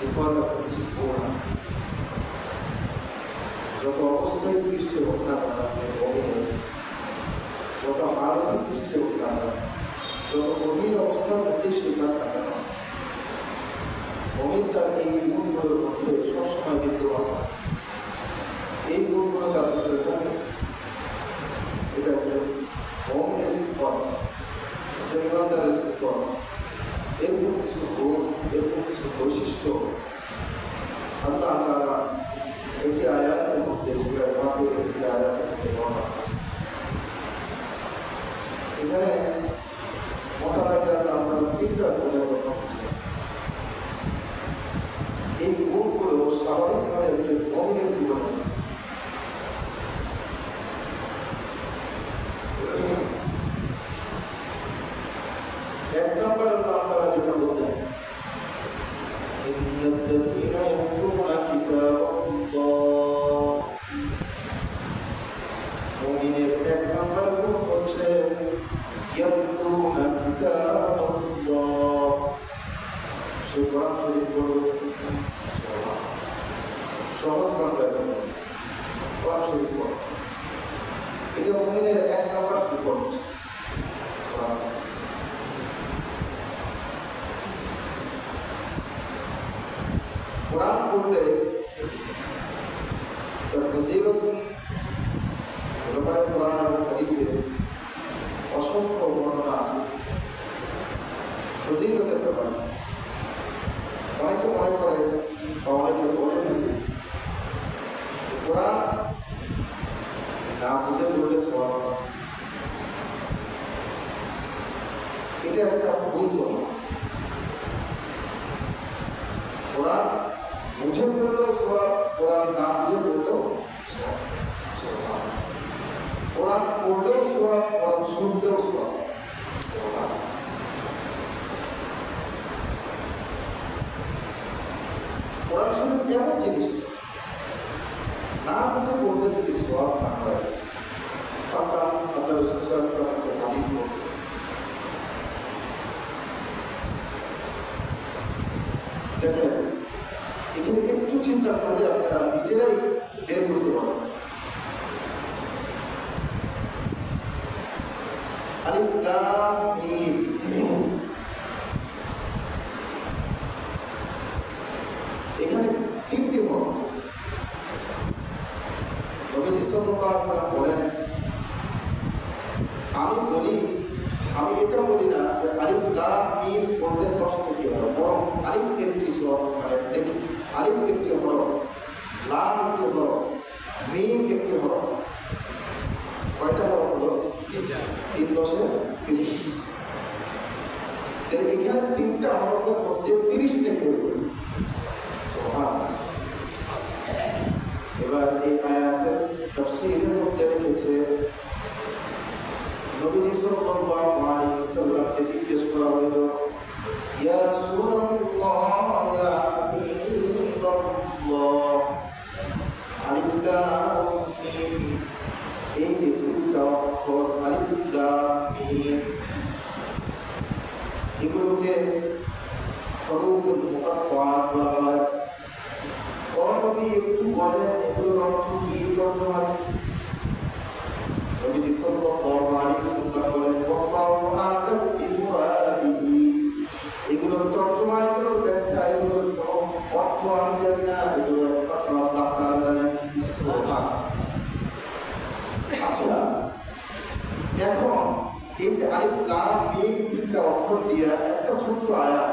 সিফাত আছে, কিছু গুণ আছে। যত অবস্থায় সৃষ্টি হোক না যত আরতি সৃষ্টি হোক না যত কঠিন অবস্থার মধ্যে স্বীকার না কেন, মমিন তার এই গুণগুলোর মধ্যে সবসময় বিদ্যমান হয়। এই গুণগুলো তার মধ্যে থাকে। এটা একজন মমিনের সিফাত, একজন ইমানদারের সিফাত। এরকম কিছু গুণ, এরকম কিছু বৈশিষ্ট্য আল্লাহ তাআলা একটি আয়াতের মধ্যে, সূরা ফাতিহার একটি আয়াতের মধ্যে বর্ণনা করেছেন। এখানে মোটামুটি আল্লাহ তাআলা তিনটা গুণের কথা বলছেন। এই গুণগুলো স্বাভাবিকভাবে একজন মুমিনের জীবনে এক নম্বর আল্লাহ তাআলা যেটা বলতেন, ইন্নাল্লাযীনা ইয়াতলুনা কিতাবাল্লাহ, মুমিনের এক নম্বর গুণ হচ্ছে ইয়াতলুনা কিতাবাল্লাহ, সে কোরআন শরীফ পড়বে। সহজ বাংলায় কোরআন শরীফ পড়ে, এটা মুমিনের এক নম্বর সিফত। কোরআন পড়লে তার ফজিলত ব্যাপারে কোরআন এবং হাদিসে অসংখ্য বর্ণনা আছে। ফজিলতের ব্যাপারে অনেকে মনে করে বা অনেকে বলে থাকে কোরআন না বুঝে পড়লে সওয়াব। এটা একটা ভুল কথা। কোরআন বুঝে পড়লেও সওয়াব, কোরআন না বুঝে পড়লেও সওয়াব। কোরআন পড়লেও সওয়াব, কোরআন শুনলেও সওয়াব। কোরআন শরীফ এমন জিনিস না বুঝে পড়লে যদি সওয়াব না হয়, আল্লাহ রাসূল সাল্লাল্লাহু আলাইহি ওয়াসাল্লাম হাদিস বলছেন। দেখেন, এখানে একটু চিন্তা করলে আপনারা নিজেরাই বের করতে পারেন। আলিফ লাম মিম, এখানে তিনটি হরফ। নবীজি সাল্লাল্লাহু আলাইহি ওয়াসাল্লাম বলেন, আমি এটা বলি না যে আলিফ লাম মিম পড়লে 10 থেকে হবে, বরং আলিফ একটি সওয়াব, মানে আলিফ একটি হরফ, লাম একটি হরফ, মিম একটি হরফ। কয়টা হরফ হলো? 3 10 30। তাহলে এখানে তিনটা হরফের মধ্যে 30 থেকে হবে। এবার এই আয়াতের তাফসীরের মধ্যে লিখেছে, নবীজি সাল্লাল্লাহু আলাইহি ওয়াসাল্লামকে জিজ্ঞেস করা হলো, ইয়া রাসূলুল্লাহ, ইয়া হাবিবাল্লাহ, আলিফ লাম মিম, এই যে তিনটা অক্ষর আলিফ লাম মিম, এগুলোকে হরফুল মুকাত্তাআত বলা হয়। নবী একটু বলেন এগুলোর অর্থ কি, তর্জমা কি? নবীজি সাল্লাল্লাহু আলাইহি ওয়াসাল্লাম বলেন, ওয়াল্লাহু আ'লামু বিমুরাদিহি, এগুলোর তর্জমা, এগুলোর ব্যাখ্যা, এগুলোর অর্থ আমি জানি না, এগুলোর কথা আল্লাহ তাআলা জানেন। সুবহানাল্লাহ। আচ্ছা, এখন এই যে আলিফ লাম মিম তিনটা অক্ষর দিয়ে একটা ছোট্ট আয়াত,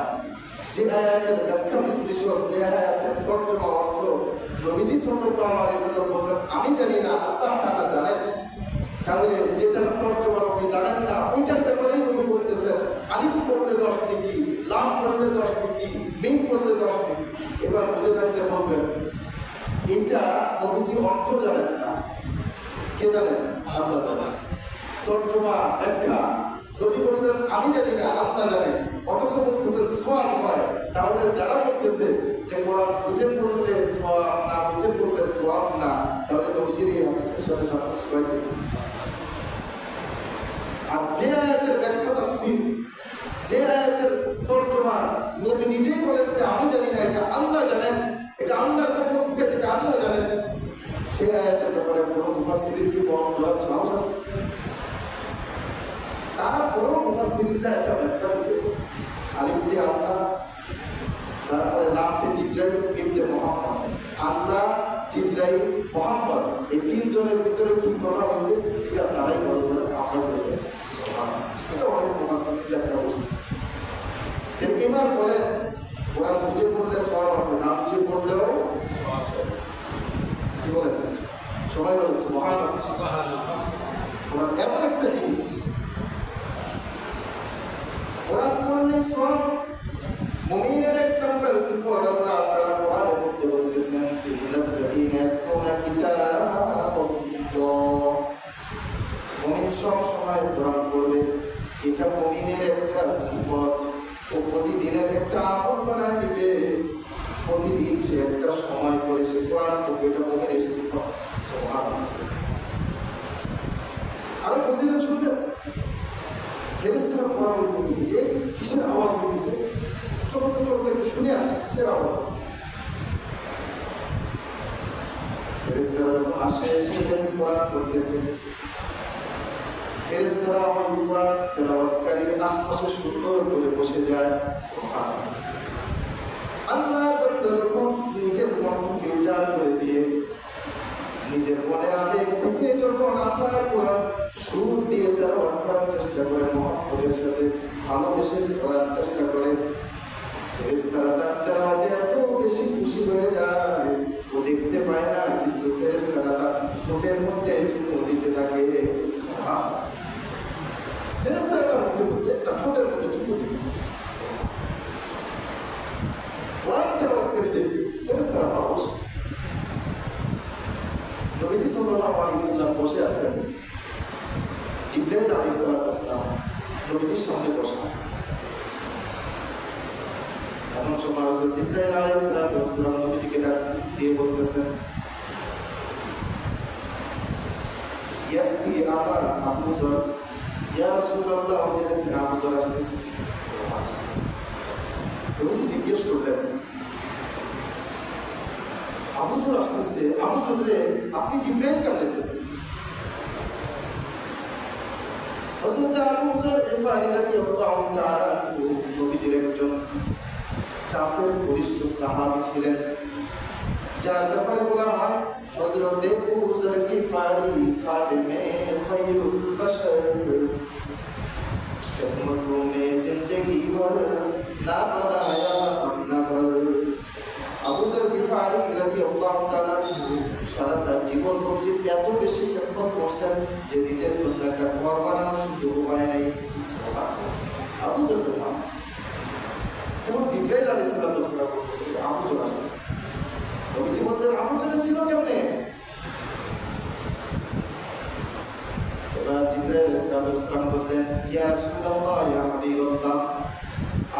যে আয়াতের ব্যাখ্যা বিশ্লেষণ, যে আয়াতের তর্জমা অর্থ নবীজি সাল্লাল্লাহু আলাইহি ওয়াসাল্লাম বলেন আমি জানি না, আল্লাহ তাআলা জানেন। তাহলে যেটা তর্জমা নবী জানেন না, ওইটার ব্যাপারেই নবী বলতেছেন আলিফ পড়লে 10 নেকি, লাম পড়লে 10 নেকি, মিম পড়লে 10 নেকি। এবার বুঝে থাকতে বলবেন এটা নবীজি অর্থ জানেন না, কে জানেন? আল্লাহ জানেন। তর্জমা ব্যাখ্যা নবী বললেন আমি জানি না, আল্লাহ জানেন, অথচ বলতেছেন সওয়াব হয়। তাহলে যারা বলতেছে যে কোরআন বুঝে পড়লে সওয়াব, না বুঝে পড়লে সওয়াব না, তাহলে নবীজির এই হাদিসের সাথে সামঞ্জস্য হয়। আর যে আয়াতের ব্যাখ্যা তাফসীর, যে আয়াতের তর্জমা নবী নিজেই বলেন যে আমি জানি না, এটা এটা আল্লাহ জানেন, এটা আল্লাহর পক্ষ থেকে, এটা আল্লাহ জানেন, সে আয়াতের ব্যাপারে কোনো মুফাসসিরিন কি বর্ণনা করার সাহস আছে? তারপরেও মুফাসসিরিনরা একটা ব্যাখ্যা দিয়েছে, আলিফ দিয়ে আল্লাহ, তারপরে লামতে জিবরাইল ইবনে মুহাম্মদ, আল্লাহ, জিবরাইল, মুহাম্মদ, এই তিনজনের ভিতরে কি কথা হয়েছে এটা তারাই বলতে আমরা বলতে এটা অনেক মুফাসসিরিন ব্যাখ্যা করছে। এবার বলেন ওরা বুঝে পড়লে সব আছে, না বুঝে পড়লেও কি বলেন সবাই বলেন সুবহানাল্লাহ। ওরা এমন একটা জিনিস ওরা পড়লে সব মুমিনের এক নম্বর সিফাত আল্লাহ তাআলা কোরআনের মধ্যে বলতেছেন ইন্নাল্লাযীনা ইয়াতলুনা কিতাবাল্লাহ, মুমিন সব সময় কোরআন পড়বে, এটা মুমিনের একটা সিফাত। ও প্রতিদিনের একটা আমল বানায় দিবে, প্রতিদিন সে একটা সময় করে সে কোরআন পড়বে, এটা মুমিনের সিফাত। সুবহানাল্লাহ। আর ফজিলত শুনবেন ফেরেশতারা কোরআন পড়তে গিয়ে কিসের আওয়াজ হইতেছে, চলতে চলতে একটু শুনে আসে কিসের আওয়াজ। ফেরেশতারা যখন আসে সেখানে কোরআন পড়তেছে, ফেরেশতারা ওই কোরআন তেলাওয়াতকারীর আশপাশে সুন্দর করে বসে যায়। সুবহানাল্লাহ। আল্লাহ যখন নিজের মনকে উজাড় করে দিয়ে নিজের মনের আবেগ থেকে যখন আল্লাহ কোরআন সুর দিয়ে তেলাওয়াত করার চেষ্টা করে, মুহাম্মদের সাথে ভালোবেসে করার চেষ্টা করে, ফেরেশতারা তার তেলাওয়াতে এত বেশি খুশি হয়ে যায়, ও দেখতে পায় না, কিন্তু ফেরেশতারা তার ঠোঁটের মধ্যে চুমু দিতে থাকে। ফেরেশতারা তার মুখের মধ্যে, তার ঠোঁটের মধ্যে চুমু দিতে কোরআন তেলাওয়াত করে দেখবে ফেরেশতারা পাবস। নবীজি সাল্লাল্লাহু আলাইহি ওয়াসাল্লাম বসে আছেন, জিবরাইল আলাইহিস সালাম নবীজির সামনে বসা। এমন সময় হযরত জিবরাইল আলাইহিস সালাম নবীজিকে ডাক দিয়ে বলতেছেন, ইয়াতি আমার আবু যর, ইয়া রাসূলুল্লাহ, ওই যে দেখেন আবু যর আসতেছে। নবীজি জিজ্ঞেস করলেন, আবু যর আসতেছে, আবু যরে আপনি জিবরাইল কেমনে ছিলেন? হযরত আবু যর গিফারি রাদিয়াল্লাহু তাআলা আনহু নবীজির একজন কাছের ঘনিষ্ঠ সাহাবী ছিলেন, যার ব্যাপারে বলা হয় হযরত আবু যর গিফারি খাদেমে খায়রুল বাশর, খিদমতোं में जिंदगी भर ना बनाया अपना घर। আবু যর গিফারি রাদিয়াল্লাহু তাআলা সারা তার জীবন নবীজির এত বেশি খিদমত করছেন যে নিজের জন্য একটা ঘর বানানোর সুযোগ পায় নাই। আবু যর গিফারি এবং জিবরাইল আলাইহিস সালাম বলছে আবু যর আসতেছে। নবীজি বললেন আবু যর ছিল কেমনে? এবার জিবরাইল আলাইহিস সালাম বললেন, ইয়া রাসূলুল্লাহ, ইয়া হাবিবাল্লাহ,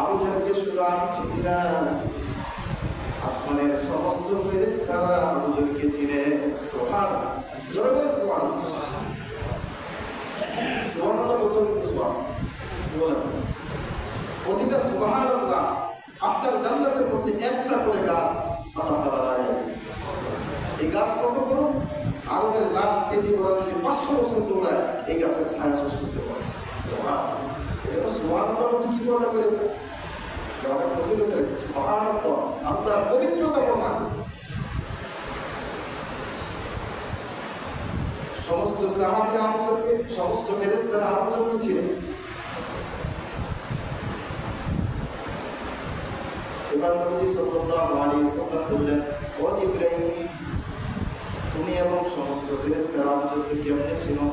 আবু যরকে শুধু আমি চিনি না, আসমানের সমস্ত ফেরেশতারা আবু যরকে চিনে। সুবহানাল্লাহ। জোরে বলেন সুবহানাল্লাহ। সুবহানাল্লাহ বলতে সুবহানাল্লাহ বলেন। প্রতিটা সুবহানাল্লাহ আপনার জান্নাতের মধ্যে একটা করে গাছ আল্লাহ তাআলা লাগায়। এই গাছ কত বড়? আরবের লাখ কেজি ওরা যদি 500 বছর দৌড়ায় এই গাছের ছায়া শেষ করতে পারে। সুবহানাল্লাহ। এটা সুবহানাল্লাহ বলতে কি কথা বলে? আল্লাহর পবিত্রতা প্রমাণ। সমস্ত সাহাবীরা আবু যরকে, সমস্ত ফেরেশতারা আবু যরকে ছিলেন। এবার নবীজি সাল্লাল্লাহু আলাইহি ওয়াসাল্লাম বললেন, ও জিবরাইল, তুমি এবং সমস্ত ফেরেশতারা আবু যরকে কেমনে চিনো?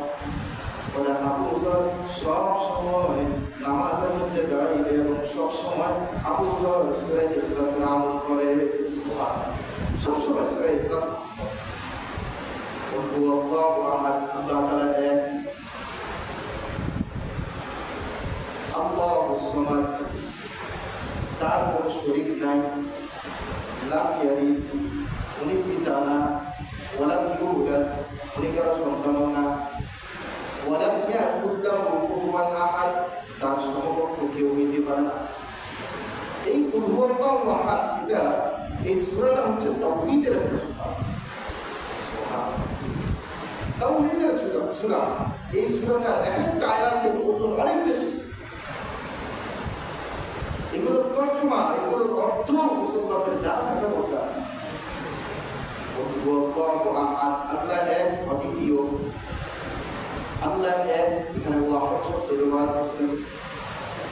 বলে আবু যর সব সময় নামাজের মধ্যে দাঁড়িয়ে এবং সব সময় আবু যর সূরা ইখলাসের আমল করে। সব সময় সূরা ইখলাস। আল্লাহু আহাদ, আল্লাহ তাআলা এক, আল্লাহুস সামাদ, তার কোনো শরীক নাই, লাম ইয়ালিদ, উনি পিতা না, ওয়ালাম ইউলাদ, উনি কারো সন্তানও না, ওয়ালাম ইয়াকুল লাহু কুফুয়ান আহাদ, তার সমকক্ষ কেউ হইতে পারে না। এই কুল হুয়াল্লাহু আহাদ এটা এই সূরাটা হচ্ছে তাওহীদের একটা সূরা। তাওহীদের সূরা। এই সূরাটা একটা আয়াতের ওজন অনেক বেশি। এগুলোর তর্জমা, এগুলোর অর্থ মুসলমানদের জানা থাকা দরকার। আল্লাহ এক, অদ্বিতীয়। আল্লাহ এক, এখানে ওয়াহদ শব্দ ব্যবহার করছেন।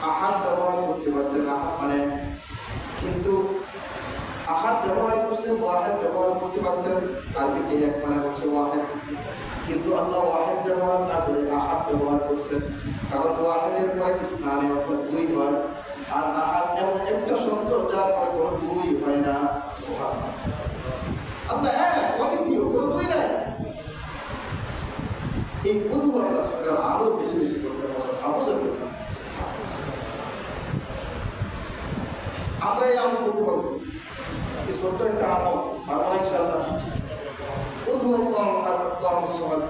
আহাদ ব্যবহার করতে পারতেন, আহাদ মানে, কিন্তু আহাদ ব্যবহার করছেন, ওয়াহেদ ব্যবহার করতে পারতেন। আরবিতে এক মানে হচ্ছে ওয়াহেদ, কিন্তু আল্লাহ ওয়াহেদ ব্যবহার না করে আহাদ ব্যবহার করছেন। কারণ ওয়াহেদের পরে স্থানে অর্থাৎ দুই হয়, আর আহাদ এমন একটা শব্দ যার পরে কোনো দুই হয় না। আল্লাহ এক, অদ্বিতীয়, কোনো দুই নাই। এই কুলু আল্লাহ সূরার আরো বেশি বেশি করতে আবশ্যক। আমরা এই আমল করতে পারবো, এই ছোট্ট একটা আমল পারবো ইনশাআল্লাহ। কুলু আল্লাহু আহাদ আল্লাহুস সামাদ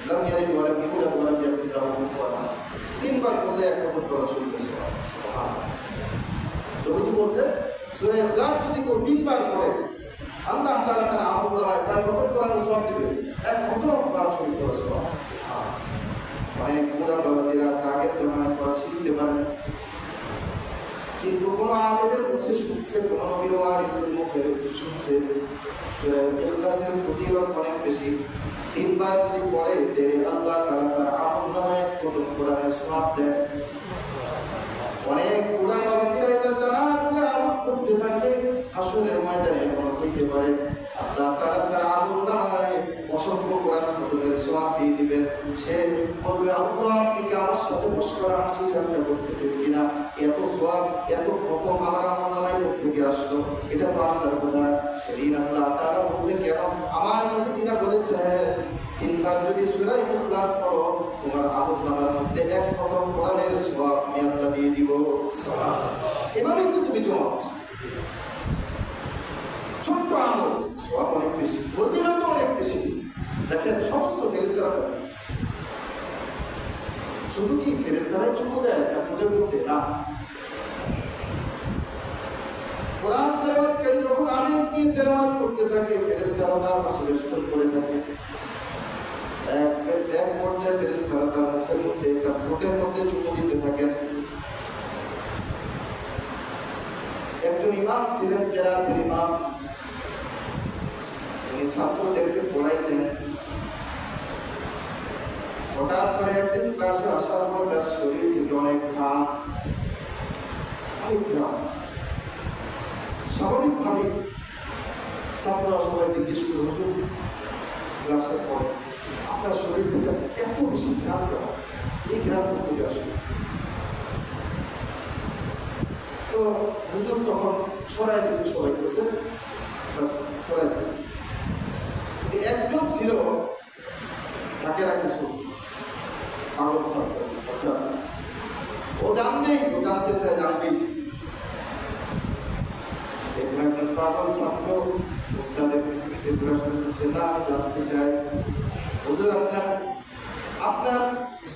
লাম ইয়ালিদ ওয়া লাম ইউলাদ ওয়া লাম ইয়াকুল লাহু কুফুওয়ান আহাদ। তিনবার পড়লে একটা পড়া চলবে। সুবহানাল্লাহ। নবীজি বলছেন সূরা ইখলাস যদি কেউ তিনবার পড়ে আল্লাহ তাআলা তার আমলনামায় প্রায় কত কোরআন সওয়াব দিবে? এক খতম কোরআন শরীফ পড়া সওয়াব। অনেক মুদা বাবাজিরা আছে আগের জমানায় কোরআন শিখতে পারেন, কিন্তু কোনো আলেমের মুখে শুনছে, কোনো নবীর ওয়ারিসের মুখে শুনছে সূরা ইখলাসের ফজিলত অনেক বেশি। তিনবার যদি পড়ে তাহলে আল্লাহ তাআলা তার আমলনামায় খতম কোরআনের সওয়াব দেন। অনেক মুদা বাবাজিরা এটা জানার পরে আমল করতে থাকে, হাসরের ময়দানে এমন হইতে পারে আল্লাহ তাআলা তার আমলনামায় অসংখ্য কোরআন খতমের সওয়াব দিয়ে দিবেন। সে বলবে আল্লাহ আপনি কি আমার সাথে মশকরা হাসি ঠাট্টা করতেছেন কিনা? এত সওয়াব এত খতম আমার আমলনামায় থেকে আসলো, এটা তো আসার কথা না। সেদিন আল্লাহ তাআলা বলবে কেন? আমার নবীজিরা বলেছে তিনবার যদি সূরা ইখলাস পড়ো তোমার আমলনামার মধ্যে এক খতম কোরআনের সওয়াব আমি আল্লাহ দিয়ে দিব। সুবহানাল্লাহ। এভাবেই তো তুমি জমা ছোট্ট আমল, সওয়াব অনেক বেশি, ফজিলত অনেক বেশি। দেখেন সমস্ত ফেরেশতারা শুধু কি ফেরেশতারাই চুমু দেয় ঠোঁটের মধ্যে? না, কোরআন তেলাওয়াতকারী যখন আমিন দিয়ে তেলাওয়াত করতে থাকে ফেরেশতারা তার পাশে বেষ্টন করে থাকে। এক পর্যায়ে ফেরেশতারা তার মুখের মধ্যে তার ঠোঁটের মধ্যে চুমু দিতে থাকেন। একজন ইমাম ছিলেন, কেরাতের ইমাম, তিনি ছাত্রদেরকে পড়াইতেন। হঠাৎ করে একদিন ক্লাসে আসার পর তার শরীর থেকে অনেক ঘাম, স্বাভাবিকভাবে ছাত্ররা সবাই জিজ্ঞেস করে হুজুর ক্লাসের পরে আপনার শরীর থেকে এত বেশি ঘাম কেন? এই ঘাম থেকে আসবে। তো হুজুর তখন সরাই দিয়েছে, সবাই বলছে সরাই দিয়েছে। একজন ছিল তাকে রাখে পাগল ছাত্র, ও জানবেই, ও জানতে চায়, জানবেই। একজন পাগল ছাত্র উস্তাদের পিছে পিছে প্রশ্ন করছে, না আমি জানতে চাই হুজুর আপনার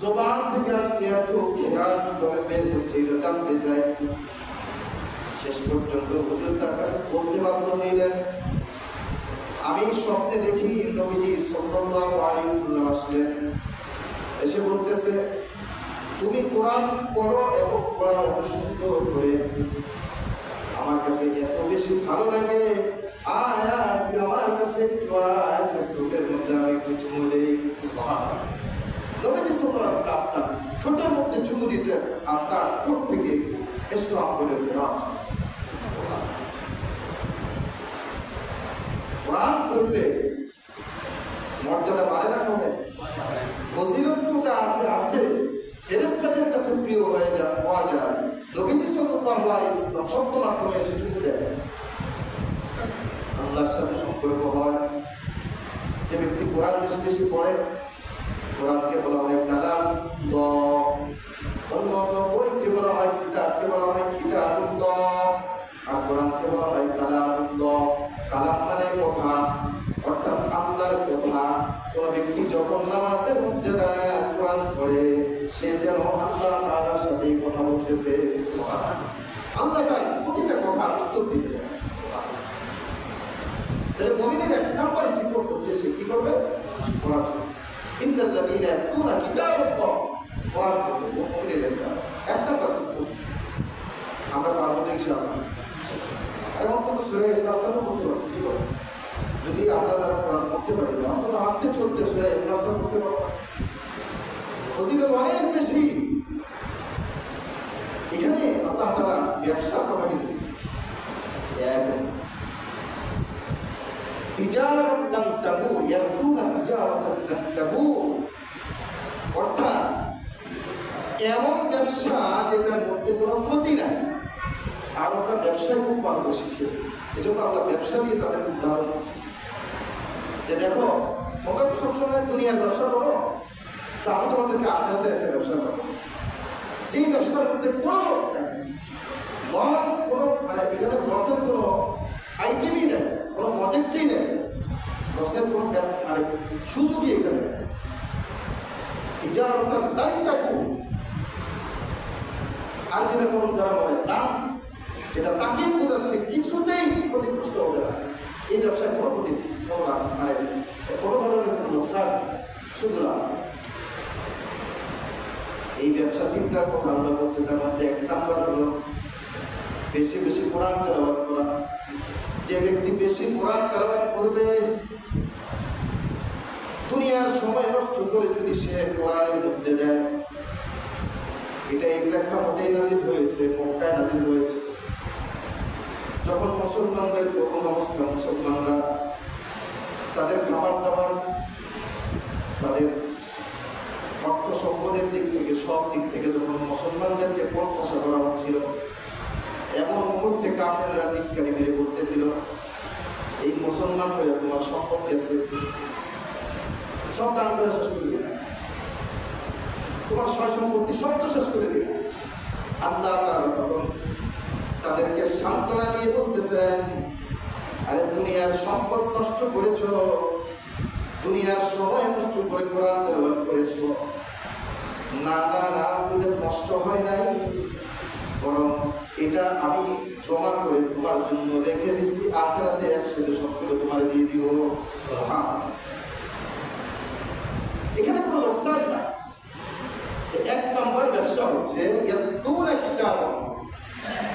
জবান থেকে আজকে এত ঘেরান কিভাবে বের হচ্ছে এটা জানতে চাই। শেষ পর্যন্ত হুজুর তার কাছে বলতে বাধ্য হইলেন, আমি স্বপ্নে দেখি নবীজি সাল্লাল্লাহু আলাইহি ওয়াসাল্লাম আসলেন, এসে বলতেছে তুমি কোরআন পড়ো এবং পড়াও এত সুন্দর করে, আমার কাছে এত বেশি ভালো লাগে, আয়া তুই আমার কাছে একটু আয়, তোর ঠোঁটের মধ্যে আমি একটু চুমু দেই। নবীজি সাল্লাল্লাহু আলাইহি ওয়াসাল্লাম আপনার ঠোঁটের মধ্যে চুমু দিয়েছে, আপনার ঠোঁট থেকে ইসলাম করে বিরাজ। কোরআন পড়লে মর্যাদা বাড়ে না কমে? ফজিলত তো যা আছে আছে, ফেরেশতাদের কাছে প্রিয় হয়ে পাওয়া যায়। নবীজি সাল্লাল্লাহু আলাইহি ওয়াসাল্লাম শব্দ মাধ্যমে এসে চুমু দেয়, আল্লাহর সাথে সম্পর্ক হয়। যে ব্যক্তি কোরআন বেশি বেশি পড়ে, কোরআনকে বলা হয় কালামুল্লাহ, অন্য অন্য বইকে বলা হয় কিতাবকে বলা হয় কিতাবুল্লাহ, আর কোরআনকে বলা হয় কালামুল্লাহ। কালাম মানে কথা, অর্থাৎ আল্লাহর কথা। কোন ব্যক্তি যখন নামাজের মধ্যে দাঁড়ায় কোরআন পড়ে, সে যেন আল্লাহ তাআলার সাথে কথা বলতেছে। সুবহানাল্লাহ। আল্লাহ তাআলা প্রতিটা কথা উত্তর দিতে পারে। হচ্ছে সে কি করবে? কোরআন শুনবে। ইন্নাল্লাযীনা ইয়াতলুনা কিতাবাল্লাহ, কোরআন পড়বে, মুমিনের একটা পার্সেন্ট শুনবে। আমরা পারবো তো ইনশাআল্লাহ। আর অন্তত সূরা ইখলাসটা তো পড়তে পারবো, কি বলেন? যদি আমরা যারা কোরআন পড়তে পারি না, অন্তত হাঁটতে চলতে সূরা ইখলাসটা পড়তে পারবো। ফজিলত অনেক বেশি। এখানে আল্লাহ তাআলা ব্যবসার কথা কিন্তু বলছেন। তিজারাতান লান তাবুর, ইয়ারজুনা তিজারাতান লান তাবুর, অর্থাৎ এমন ব্যবসা যেটার মধ্যে কোনো ক্ষতি নাই। আর ওরা ব্যবসায় খুব পারদর্শী ছিল, এজন্য আল্লাহ ব্যবসা দিয়ে তাদের উদাহরণ হচ্ছে যে দেখো তোমরা তো সবসময় দুনিয়ার ব্যবসা করো, তা আমি তোমাদেরকে আখিরাতের একটা ব্যবসা করবো, যেই ব্যবসার মধ্যে কোনো লস নাই, লস কোনো মানে এখানে লসের কোনো আইটেমই নেই, কোনো প্রজেক্টই নেই, লসের কোনো মানে সুযোগই এখানে নেই। তিজারাতান লান তাবুর, আরবি ব্যাকরণ যারা বলে লাম, যেটা তাকে বোঝাচ্ছে কিছুতেই ক্ষতিগ্রস্ত হবে না। এই ব্যবসায় কোনো ক্ষতি মানে কোনো ধরনের কোনো লোকসান, শুধু লাভ। এই ব্যবসা তিনটার কথা আল্লাহ বলছে, তার মধ্যে এক নাম্বার হলো বেশি বেশি কোরআন তেলাওয়াত করা। যে ব্যক্তি বেশি কোরআন তেলাওয়াত করবে, দুনিয়ার সময় নষ্ট করে যদি সে কোরআনের মধ্যে দেয়, এটা এই প্রেক্ষাপটেই নাজিল হয়েছে, মক্কায় নাজিল হয়েছে। যখন মুসলমানদের প্রথম অবস্থা, মুসলমানরা তাদের খাবার দাবার, তাদের অর্থ সম্পদের দিক থেকে, সব দিক থেকে যখন মুসলমানদেরকে প্রত্যাশা করা হচ্ছিল, এমন মুহূর্তে কাফেররা টিটকারি মেরে বলতেছিল, এই মুসলমান হয়ে তোমার সম্পদ গেছে, সব দান করে শেষ করে দিবে, তোমার সয় সম্পত্তি সব তো শেষ করে দিবে। আল্লাহ তাআলা তখন তাদেরকে সান্ত্বনা দিয়ে বলতেছেন, আরে দুনিয়ার সম্পদ নষ্ট করেছ, দুনিয়ার সময় নষ্ট করে কোরআন তেলাওয়াত করেছ, না না না, ওটা নষ্ট হয় নাই, বরং এটা আমি জমা করে তোমার জন্য রেখে দিছি, আখিরাতে একসাথে সবগুলো তোমার দিয়ে দিব। সুবহানাল্লাহ। এখানে কোনো লোকসান না। এক নম্বর ব্যবসা হচ্ছে ইয়াতলুনা কিতাবাল্লাহ,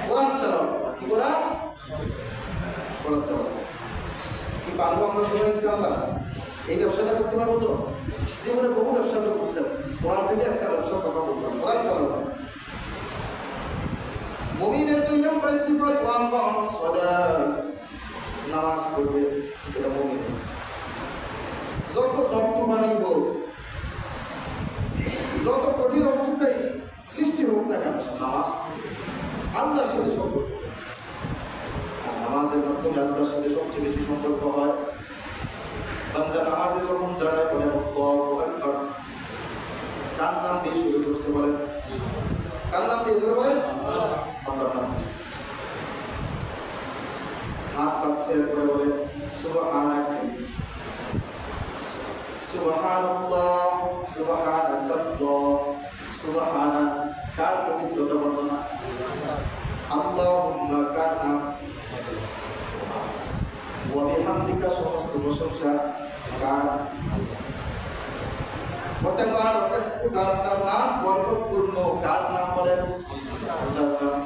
কোরআন তেলাওয়াত করা। কি করা? কোরআন তেলাওয়াত। কি পারবো আমরা সবাই ইনশাআল্লাহ? এই ব্যবসাটা করতে পারবো তো? জীবনে বহু ব্যবসা তো করছেন, কোরআন থেকে একটা ব্যবসার কথা বললাম, কোরআন তেলাওয়াত। মুমিনের দুই নম্বর সিফাত ওয়া আকামাস সালাত, নামাজ পড়বে, এটা মুমিন। যত যন্ত্রণাই হোক, যত কঠিন অবস্থায় সৃষ্টি হোক না কেন, নামাজ আল্লাহর সাথে সম্পর্ক। নামাজের মাধ্যমে আল্লাহর সাথে সবচেয়ে বেশি সম্পর্ক হয়। বান্দা নামাজে যখন দাঁড়ায় বলে আল্লাহু আকবার, কার নাম দিয়ে শুরু করছে বলেন? কার নাম দিয়ে শুরু বলেন? আল্লাহর নাম। হাত পাচ্ছে করে বলে সুবহানাক, সুবহানাল্লাহ, সুবহানাল্লাহ, সুবহানাক। কার পবিত্রতা বর্ণনা? আল্লাহুম্মা, কার নাম? ওয়া বিহামদিকা, সমস্ত প্রশংসা কার? ওয়া তাবারাকা ইসমুকা, আপনার নাম বরকতপূর্ণ, কার নাম বলেন? আল্লাহর নাম।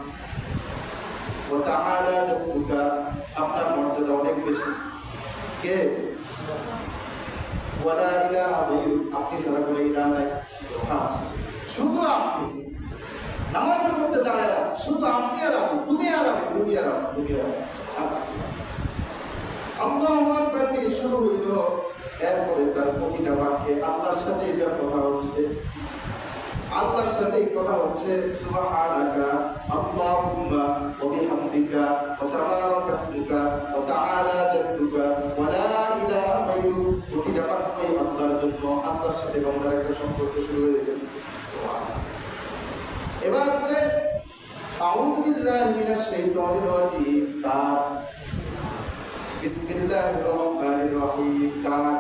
ওয়া তাআলা জাদ্দুকা, আপনার মর্যাদা অনেক বেশি, কে? ওয়ালা ইলাহা গায়রুক, আপনি ছাড়া কোনো ইলাহ নাই। শুধু আপনি নামাজের মধ্যে দাঁড়ায়, শুধু আপনি আর আমি, তুমি আর আমি, তুমি আর আমি, তুমি আর আমি। আল্লাহু আকবার দিয়ে শুরু হইল, এরপরে তার প্রতিটা বাক্যে আল্লাহর সাথে এটার কথা হচ্ছে, আল্লাহর সাথে কথা হচ্ছে সুবহানাকা আল্লাহুম্মা ওয়া বিহামদিকা ওয়া তাবারাকা ইসমুকা ওয়া তাআলা জাদ্দুকা ওয়া লা ইলাহা গায়রুক। প্রতিটা বাক্যে আল্লাহর জন্য, আল্লাহর সাথে বান্দার একটা সম্পর্ক শুরু হয়ে গেল। সুবহানাল্লাহ। এবার বলে আউযু বিল্লাহি মিনাশ শাইতানির রাজীম, কার? বিসমিল্লাহির রহমানির রহিম, কার?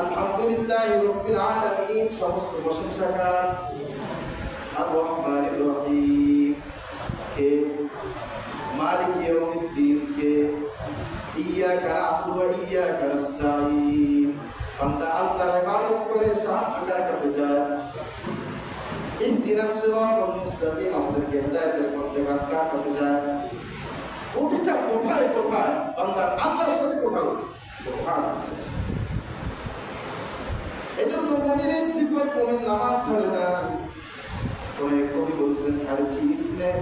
আলহামদুলিল্লাহি রাব্বিল আলামিন, সমস্ত প্রশংসা কার? আর রহমানির রহিম, কে? মালিক ইয়াউমিদ্দিন, কে? ইহদিনাস সিরাতাল মুস্তাকিম, আমাদেরকে হেদায়েতের পথ দেখান। কার কাছে যায়? প্রতিটা কোথায় কোথায় বান্দার আল্লাহর সাথে কথা হচ্ছে। সুবহানাল্লাহ। এজন্য মুমিনের সিফাত, মুমিন নামাজ ছাড়ে না। कोई कवि बोलते हैं हर चीज में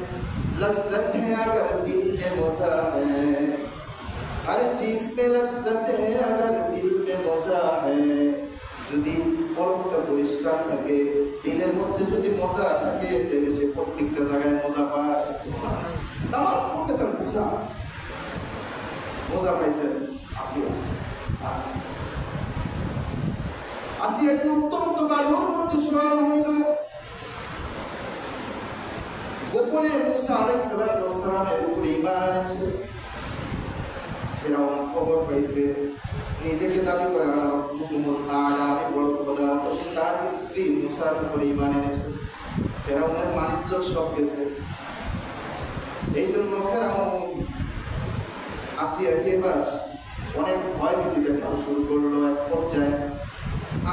लज्जत है अगर दिल में मजा है, हर चीज में लज्जत है अगर दिल में मजा है। যদি কলমটা পরিষ্কার থাকে, দিলের মধ্যে যদি মজা থাকে, তাহলে সে প্রত্যেকটা জায়গায় মজা পায়। নামাজ পড়লে তার মজা পাইছে। আসিয়াকে অত্যন্ত বালুর মধ্যে শোয়া হইল। গোপনে মুসা আলাইহিস সালামের উপর ঈমান এনেছে। ফিরআউন খবর পাইছে, নিজেকে দাবি করে আনা রব্বুকুমুল আ'লা, আমি বড় খোদা। তো সে তার স্ত্রী মুসার উপর ঈমান এনেছে। ফিরআউনের মান-ইজ্জত সব গেছে। এই জন্য ফিরআউন আসিয়াকে এবার অনেক ভয় ভীতি দেখানো শুরু করলো। এক পর্যায়ে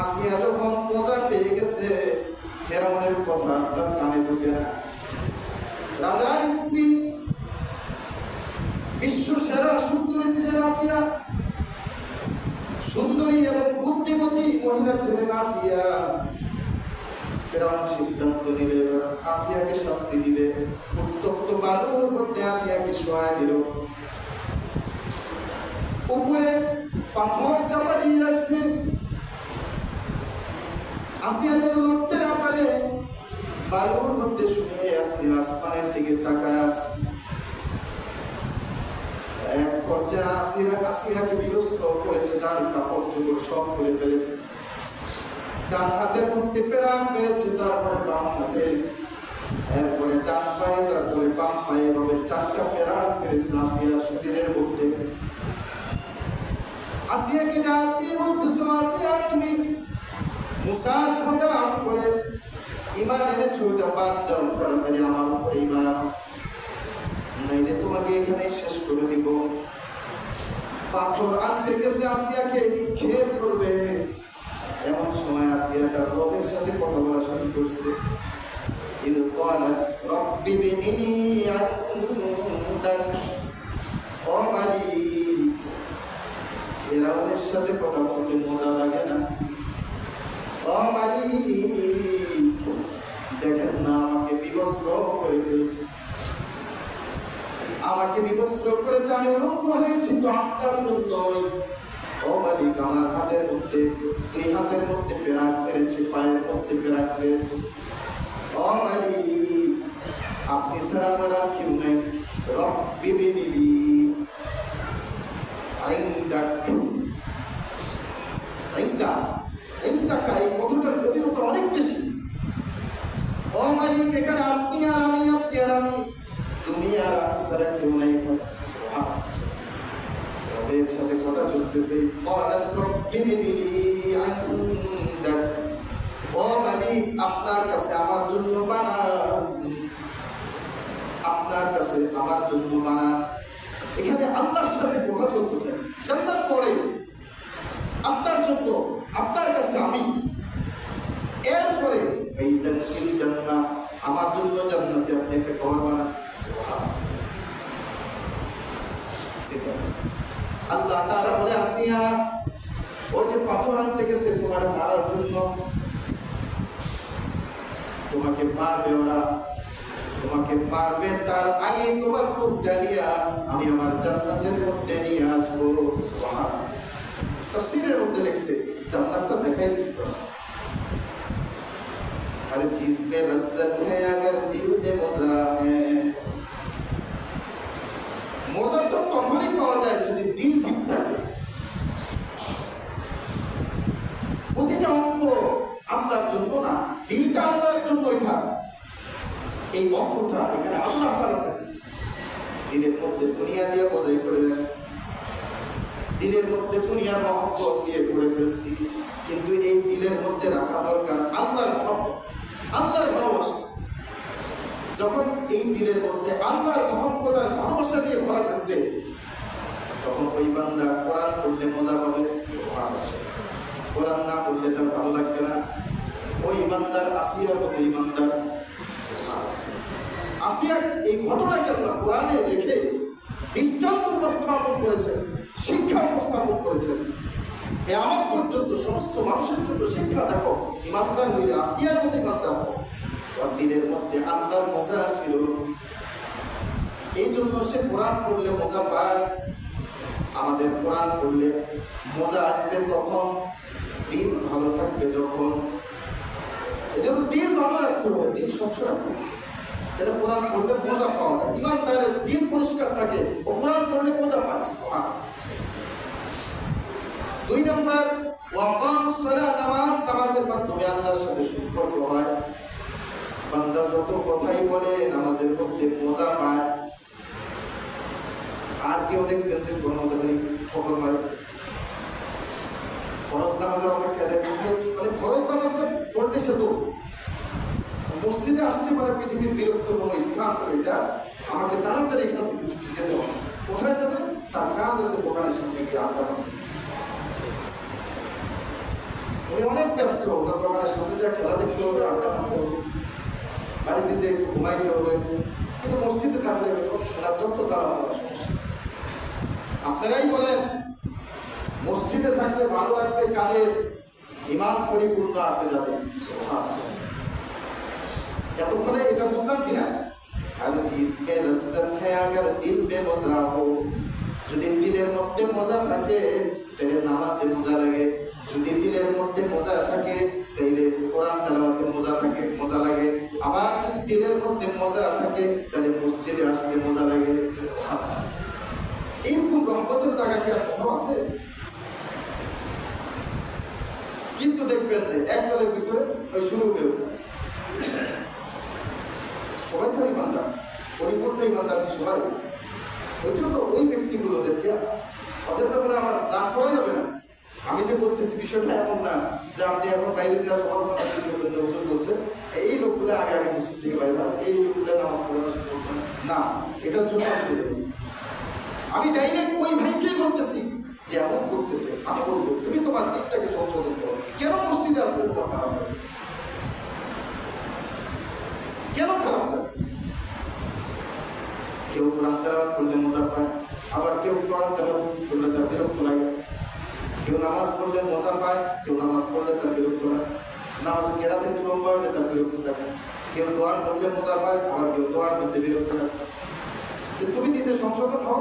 আসিয়া যখন মজা পেয়ে গেছে, ফিরআউনের কথা তার কানে ঢুকে না। রাজার স্ত্রী, বিশ্ব সেরা সুন্দরী ছিলেন আসিয়া, সুন্দরী এবং বুদ্ধিমতী মহিলা ছিলেন আসিয়া। ফিরআউন সিদ্ধান্ত নিলে এবার আসিয়াকে শাস্তি দিবে। উত্তপ্ত বালুর মধ্যে আসিয়াকে শোয়ায় দিল। উপরে পাথর চাপা দিয়ে রাখছে, আসিয়া যেন লড়তে না পারে। বালুর মধ্যে শুয়ে আসি, আসমানের দিকে তাকায় আসি। এক পর্যায়ে আসিয়াকে বিরস্ত করেছে, তার কাপড় চোপড় সব খুলে ফেলেছে। ডান হাতের মধ্যে পেরাক মেরেছে, তারপরে বাম হাতে, এরপরে ডান পায়ে, তারপরে বাম পায়ে, এভাবে 4টা পেরাক মেরেছে আসিয়ার শরীরের মধ্যে। আসিয়াকে ডাক দিয়ে বলতেছে, আসিয়া তুমি মুসার খোদা করে ঈমান এনেছো, ওটা বাদ দাও, তাড়াতাড়ি আমার উপরে ঈমান আনো, নাইলে তোমাকে এখানে শেষ করে দিব। পাথর আনতে গেছে আসিয়াকে নিক্ষেপ করবে, এমন সময় আসিয়াটা রবের সাথে কথা বলা শুরু করছে। ইয ক্বালাত রব্বি বিনি ইনদাক, ও মালিক। ফিরআউনের সাথে কথা বলতে মজা লাগে না? ও মালিক, দেখেন না আমাকে বিবস্ত্র করে ফেলছে, আমাকে বিবস্ত্র করেছে, আমি উলঙ্গ হয়েছি তো আপনার জন্য। ও মালিক, আমার হাতের মধ্যে, দুই হাতের মধ্যে পেরাক মেরেছে, পায়ের মধ্যে পেরাক মেরেছে। ও মালিক, আপনি ছাড়া আমার আর কেউ নাই। রব্বি বিনি ইনদাক, ইনদাক, এই কথাটার গভীরতা অনেক বেশি। ও মালিক, এখানে আপনি আর আমি, আপনি আর আমি, তুমি আর আমি ছাড়া কেউ নাই। ওদের সাথে কথা চলতেছে। ও মালিক, আপনার কাছে আমার জন্য বানান, আপনার কাছে আমার জন্য বানান। এখানে আল্লাহর সাথে কথা চলতেছে। জান্নাত পরে আপনার জন্য, আপনার কাছে আমি, এরপরে এই জান্নাত, আমার জন্য জান্নাতে আপনি একটা ঘর বানান। আল্লাহ তাআলা বলে, আসিয়া, ও যে পাথর আনতে গেছে তোমার মারার জন্য, তোমাকে মারবে ওরা, তোমাকে মারবে, তার আগে তোমার রূপটা নিয়ে আমি আমার জান্নাতের মধ্যে নিয়ে আসবো। সুবহানাল্লাহ। তাফসীরের মধ্যে লিখছে, জান্নাতটা দেখাই দিচ্ছে। हर चीज में लज्जत है अगर दिल में मजा है। মজা তো তখনই পাওয়া যায় যদি দিল ঠিক থাকে। প্রতিটা অঙ্গ আল্লাহর জন্য না, দিলটা আল্লাহর জন্য। এটা এই অঙ্গটা এখানে আল্লাহ তাআলা দিলের মধ্যে দুনিয়া দিয়ে বোঝাই করে রাখছে, দিলের মধ্যে দুনিয়ার মহব্বত দিয়ে করে ফেলছি। কিন্তু এই দিলের মধ্যে রাখা দরকার আল্লাহর মহব্বত, আল্লাহর ভালোবাসা। যখন এই দিলের মধ্যে আল্লাহর মহব্বত আর ভালোবাসা দিয়ে ভরা থাকবে, তখন ওই বান্দা কোরআন পড়লে মজা পাবে, কোরআন না পড়লে তার ভালো লাগবে না। ওই ইমানদার আসিয়ার মতো ইমানদার। আসিয়ার এই ঘটনাকে আল্লাহ কোরআনে রেখে দৃষ্টান্ত উপস্থাপন করেছেন, শিক্ষা উপস্থাপন করেছেন। কিয়ামত পর্যন্ত সমস্ত মানুষের জন্য শিক্ষা। দেখো, ইমানদার হইলে আসিয়ার মতো ইমানদার হও। তার দিলের মধ্যে আল্লাহর মজা ছিল, এই জন্য সে কোরআন পড়লে মজা পায়। আমাদের কোরআন পড়লে মজা আসবে তখন, দিন ভালো থাকবে যখন। এই জন্য দিন ভালো রাখতে হবে, দিন স্বচ্ছ রাখতে হবে। এটা কোরআন পড়লে মজা পাওয়া যায়। ইমানদারের দিন পরিষ্কার থাকে, ও কোরআন পড়লে মজা পায়। 2 নম্বর, ওয়াকামুস সালাত, নামাজের মাধ্যমে আল্লাহর সাথে সম্পর্ক হয়। বান্দা যত কথাই বলে নামাজের মধ্যে মজা পায়। আর কেউ দেখবেন যে কোনো খবর মারে, ফরজ নামাজের অপেক্ষা দেখবেন, মানে ফরজ নামাজটা পড়লে সে তো মসজিদে আসছে, মানে পৃথিবীর বীরত্বতম ইসলাম করে, এটা আমাকে তাড়াতাড়ি এখান থেকে ছুটি যেতে হবে। কোথায় যাবে? তার কাজ আছে দোকানের সামনে গিয়ে আড্ডা মারবে। উনি অনেক ব্যস্ত, ওনার দোকানের সামনে যা খেলা দেখতে হবে, আড্ডা মারতে হবে, বাড়িতে যে একটু ঘুমাইতে হবে। কিন্তু মসজিদে থাকলে ওনার যত জ্বালা পড়া সমস্যা। আপনারাই বলেন, মসজিদে থাকলে ভালো লাগবে কাদের? ইমান পরিপূর্ণ আছে যাদের। এতক্ষণে এটা বুঝলাম কিনা? আর জিসকে লজ্জত है अगर दिल में मजा हो, যদি দিলের মধ্যে মজা থাকে তাহলে নামাজে মজা লাগে। যদি দিলের মধ্যে মজা থাকে তাহলে কোরআন তেলাওয়াতে মজা লাগে। আবার যদি দিলের মধ্যে মজা থাকে তাহলে মসজিদে আসলে মজা লাগে। এইরকম রহমতের জায়গা কি আর কোথাও আছে? কিন্তু দেখবেন যে এক দলের ভিতরে ওই শুরু হয়ে সবাই তো ইমানদার, পরিপূর্ণ ইমানদার সবাই। ওই জন্য ওই ব্যক্তিগুলোদেরকে, ওদের ব্যাপারে আমার রাগ করা যাবে না। আমি যে বলতেছি বিষয়টা এমন না যে আপনি এখন বাইরে যাওয়া সমালোচনা বলছে এই লোকগুলো আগে মসজিদ থেকে বাইরে, এই লোকগুলো নামাজ পড়া শুরু করবেন না, এটার জন্য আমি ডাইরেক্ট ওই ভাইকেই বলতেছি যে এমন করতেছে। আমি বলবো তুমি তোমার দিকটাকে সংশোধন করো। কেন মসজিদে আসলে তোমার খারাপ লাগে? কেন খারাপ লাগে? কেউ কোরআন তেলাওয়াত করলে মজা পায়, আবার কেউ কোরআন তেলাওয়াত করলে তার বিরক্ত লাগে। কেউ নামাজ পড়লে মজা পায়, কেউ নামাজ পড়লে তার বিরক্ত লাগে। নামাজ কেরাত একটু লম্বা হলে তার বিরক্ত লাগে। কেউ দোয়ার পড়লে মজা পায়, আবার কেউ দোয়ার মধ্যে বিরক্ত লাগে। তুমি নিজে সংশোধন হও,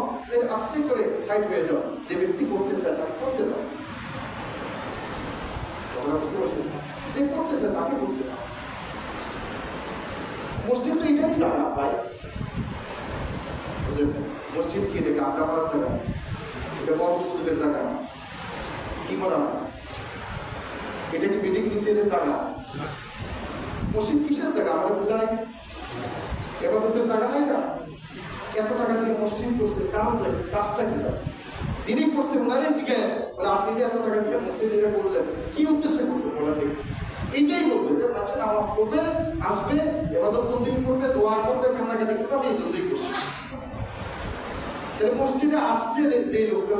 আস্তে করে সাইড হয়ে যাও। যে ব্যক্তি করতে চায় তাকে করতে দাও। বুঝতে পারছেন? যে করতে চায় তাকে করতে দাও। মসজিদ তো এটাই জায়গা ভাই। মসজিদ কি এটাকে আড্ডা মারার জায়গা? এটা বড় জায়গা কি মনে হয়? এটা কি মিটিং মিছিলের জায়গা? মসজিদ কিসের জায়গা আমরা বোঝা নাই। এবাদতের জায়গা না এটা। এত টাকা দিয়ে মসজিদ করছে, কারণ কাজটা কি? যিনি করছে ওনারই জিজ্ঞাসা বলে, আপনি যে এত টাকা দিয়ে মসজিদ এটা করলেন কি উদ্দেশ্যে করছে বলে দেখুন। এইটাই বলবে যে বাচ্চা নামাজ পড়বে, আসবে, এবাদত বন্দি করবে, দোয়া করবে, কান্নাকাটি করবে, আমি এই জন্যই করছি। তাহলে মসজিদে আসছে যে লোকটা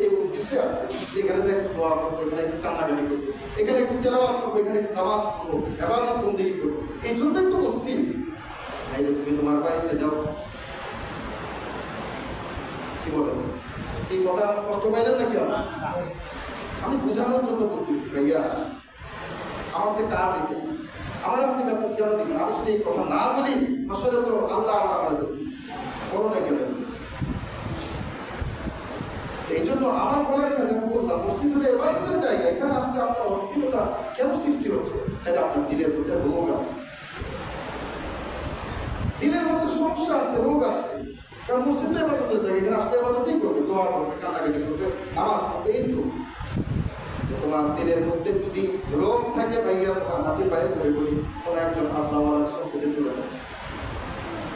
এই উদ্দেশ্যে আসছে, এখানে যে একটু দোয়া করবো, এখানে একটু কান্নাকাটি করবো, এখানে একটু তেলাওয়াত করবো, এখানে একটু নামাজ পড়বো, এবাদত বন্দি করবো, এই জন্যই তো মসজিদ। তাইলে তুমি তোমার বাড়িতে যাও। কি বলেন? এই কথা কষ্ট পাইলেন নাকি? আমি বোঝানোর জন্য বলতেছি ভাইয়া, আমার যে কাজ এটা, আমার আপনি বেতন কেন দিবেন? আমি যদি এই কথা না বলি আসলে তো আল্লাহ আমার বড় না কেন? এই জন্য আমার বলার কাছে আমি বললাম, মসজিদ হলে এবাদতের জায়গা, এখানে আসলে আপনার অস্থিরতা কেন সৃষ্টি হচ্ছে? তাহলে আপনার দিলের মধ্যে রোগ আছে, দিলের মধ্যে সমস্যা আছে, রোগ আছে। কারণ মসজিদ তো এবাদতের জায়গা, এখানে আসলে এবাদতই করবে, দোয়া করবে, কান্নাকাটি করবে, নামাজ পড়বে, এই তো। তোমার দিলের মধ্যে যদি রোগ থাকে ভাইয়া, তোমার হাতে বাইরে ধরে বলি, কোনো একজন আল্লাহওয়ালার সম্পর্কে চলে যাও,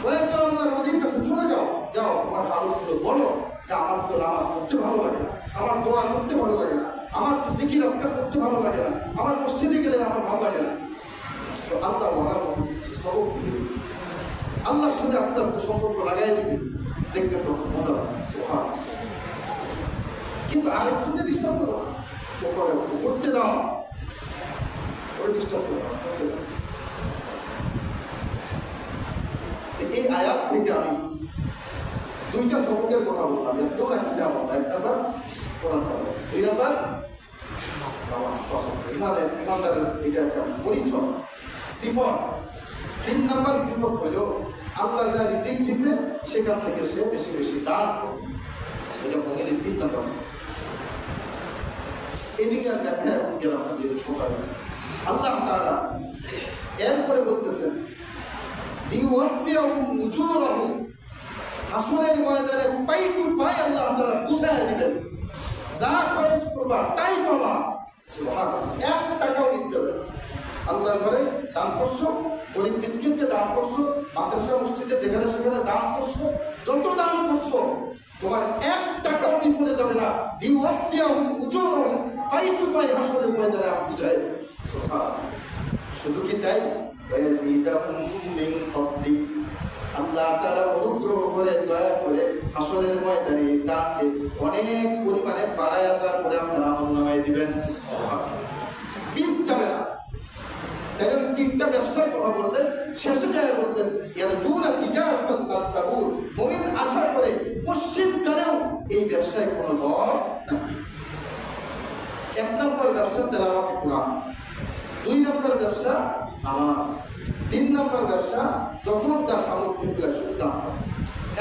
কোনো একজন আল্লাহ নদীর কাছে চলে যাও, যাও তোমার হালতগুলো বলো যে আমার তো নামাজ পড়তে ভালো লাগে না, আমার দোয়া করতে ভালো লাগে না, আমার তো জিকির আজকার করতে ভালো লাগে না, আমার মসজিদে গেলে আমার ভালো লাগে না। তো আল্লাহ ওরা কিছু সবক দিবে, আল্লাহর সাথে আস্তে আস্তে সম্পর্ক লাগাই দিবে, দেখবেন তখন মজা লাগে। কিন্তু আরেকজনকে ডিস্টার্ব করো, করতে দাও, ওই ডিস্টার্ব করবে না। এই আয়াত থেকে আমি দুইটা সবকের কথা বললাম, যে তোমরা কি জানো? এক নাম্বার কোরআন পড়ো, দুই নাম্বার নামাজ পড়ো। ইমানদারের এটা একটা পরিচয়, সিফত। তিন নাম্বার সিফত হলো আল্লাহ যা রিজিক দিছে সেখান থেকে সে বেশি বেশি দান করবে। এটা মুমিনের তিন নাম্বার সিফত। এদিকে আর দেখা এখন গেলাম যে সকালে আল্লাহ তাআলা এরপরে বলতেছেন লিওয়াফিয়াহুম উজুরাহুম, হাসরের ময়দানে পাই টু পাই আল্লাহ তাআলা বুঝায় দিবেন, যা খরচ করবা তাই পাবা। সুবহানাল্লাহ, 1 টাকাও নিতে হবে। আল্লাহর ঘরে দান করছো, গরিব মিসকিনকে দান করছো, মাদ্রাসা মসজিদে যেখানে সেখানে দান করছো, যত দান করছো তোমার 1 টাকাও বিফলে যাবে না। লিওয়াফিয়াহুম উজুরাহুম, পাই টু পাই হাসরের ময়দানে আমি বুঝাই দেব। সুবহানাল্লাহ, শুধু কি তাই? ওয়াজিদাহুম মিন ফাদলি, আল্লাহ তাআলা অনুগ্রহ করে দয়া করে হাসরের ময়দানে দানকে অনেক পরিমাণে বাড়ায়া তারপরে আপনারা আমলনামায় দিবেন। বিষ যাবে না। তাই তিনটা ব্যবসার কথা বললেন, শেষে যায় বললেন ইয়ারজুনা তিজারাতান লান তাবুর, মুমিন আশা করে পশ্চিমকালেও এই ব্যবসায় কোনো লস না। 1 নম্বর ব্যবসা তেলাওয়াত কোরআন, 2 নম্বর ব্যবসা নামাজ, 3 নম্বর ব্যবসা যখন যা সামগ্রী গুলো দাম,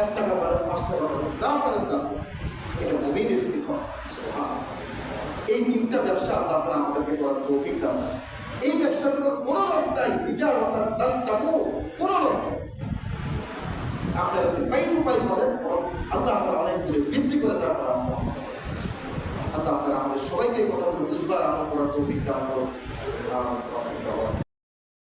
1 টাকা পারেন, 5 টাকা পারেন, যা পারেন দাম। এটা মুমিনের সিফত। এই 3টা ব্যবসা আল্লাহ তাআলা আমাদেরকে করার তৌফিক দান। এই ব্যবসাগুলোর কোনো লস নাই, বিচার অর্থাৎ দান তাবু কোনো লস নেই। আখিরাতে পাই টু পাই পাবেন, আল্লাহ তাআলা অনেকগুলো বৃদ্ধি করে তারপর আল্লাহ তাআলা আমাদের সবাইকে এই কথাগুলো বুঝবার আমল করার তৌফিক দান করুন।